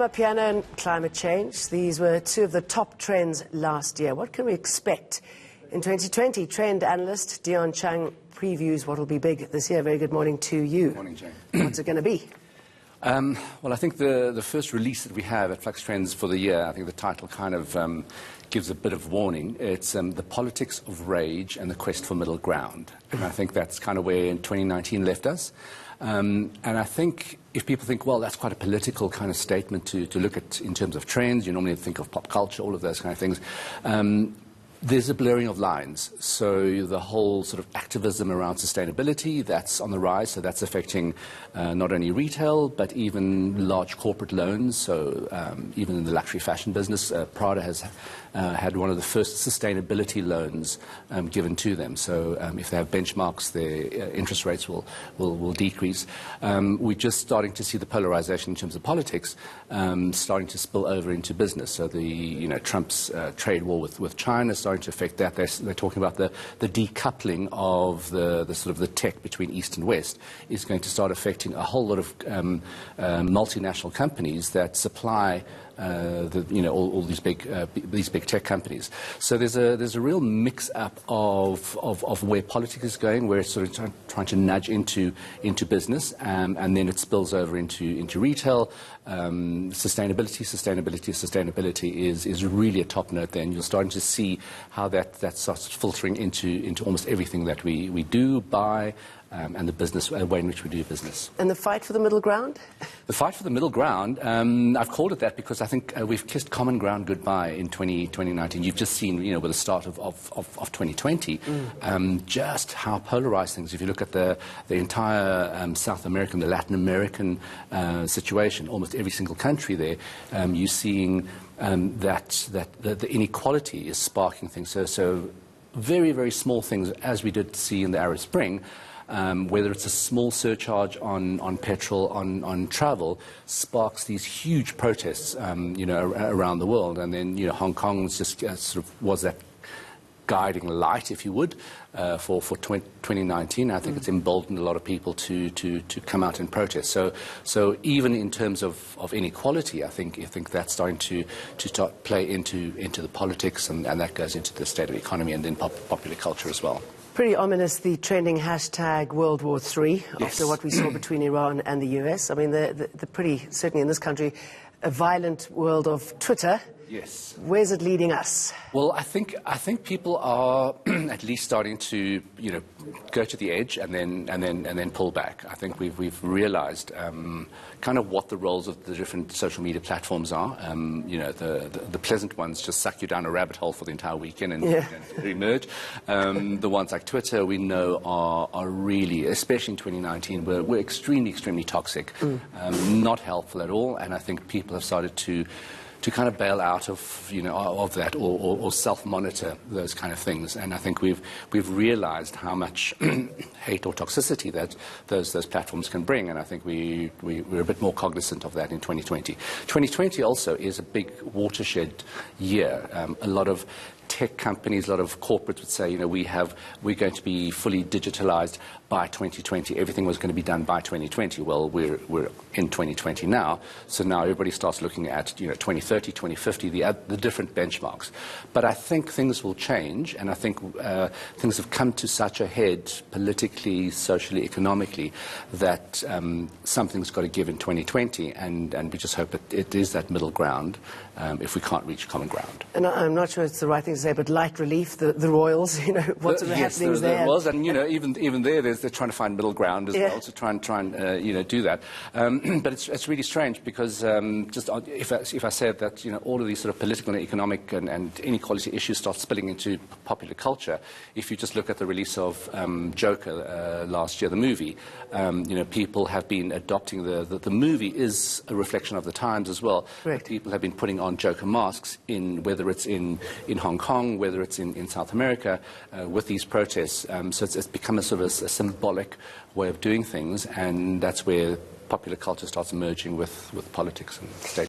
Amapiano and climate change. These were two of the top trends last year. What can we expect in 2020? Trend analyst Dion Chang previews what will be big this year. Very good morning to you. Good morning, Jane. What's it going to be? Well, I think the first release that we have at Flux Trends for the year, I think the title kind of gives a bit of warning. It's The Politics of Rage and the Quest for Middle Ground. And I think that's kind of where 2019 left us. And I think if people think, well, that's quite a political kind of statement to look at in terms of trends, you normally think of pop culture, all of those kind of things. There's a blurring of lines. So the whole sort of activism around sustainability, that's on the rise. So that's affecting not only retail, but even large corporate loans. So even in the luxury fashion business, Prada has had one of the first sustainability loans given to them. So if they have benchmarks, their interest rates will decrease. We're just starting to see the polarization in terms of politics starting to spill over into business. So Trump's trade war with China is starting to affect that. They're talking about the decoupling of the sort of the tech between East and West is going to start affecting a whole lot of multinational companies that supply all these big tech companies. So there's a real mix-up of where politics is going, where it's sort of trying to nudge into business, and then it spills over into retail. Sustainability is really a top note there, and you're starting to see how that starts filtering into almost everything that we do, buy, and the business way in which we do business. And the fight for the middle ground? The fight for the middle ground, I've called it that because I think we've kissed common ground goodbye in 2019. You've just seen, with the start of 2020, just how polarized things. If you look at the entire South American, the Latin American situation, almost every single country there, you're seeing that the inequality is sparking things. So very, very small things, as we did see in the Arab Spring. Whether it's a small surcharge on petrol, on travel, sparks these huge protests, around the world. And then, Hong Kong just sort of was that guiding light, if you would, for 2019. I think it's emboldened a lot of people to come out and protest. So even in terms of inequality, I think that's starting to start play into the politics, and that goes into the state of the economy and then popular culture as well. Pretty ominous, the trending hashtag World War III, yes, after what we saw between Iran and the US. I mean, the pretty, certainly in this country, a violent world of Twitter. Yes. Where's it leading us? Well, I think people are at least starting to go to the edge and then pull back. I think we've realized kind of what the roles of the different social media platforms are. The pleasant ones just suck you down a rabbit hole for the entire weekend and reemerge. The ones like Twitter, we know are really, especially in 2019, we're extremely toxic, not helpful at all. And I think people have started to kind of bail out of that or self-monitor those kind of things. And I think we've realized how much hate or toxicity that those platforms can bring. And I think we're a bit more cognizant of that in 2020. 2020 also is a big watershed year. A lot of tech companies, a lot of corporates would say, we're going to be fully digitalized by 2020. Everything was going to be done by 2020. Well, we're in 2020 now, so now everybody starts looking at 2030, 2050, the different benchmarks. But I think things will change, and I think things have come to such a head politically, socially, economically, that something's got to give in 2020, and we just hope that it is that middle ground if we can't reach common ground. And I'm not sure it's the right thing to say, but light relief, the royals, what's happening there? There was, and even there, they're trying to find middle ground as well, to try and do that. But it's really strange because if I said that all of these sort of political and economic and inequality issues start spilling into popular culture, if you just look at the release of Joker last year, the movie, people have been adopting the movie is a reflection of the times as well. Right. People have been putting on Joker masks whether it's in Hong Kong, whether it's in South America, with these protests. So it's become a sort of a symbolic way of doing things, and that's where popular culture starts merging with politics and state.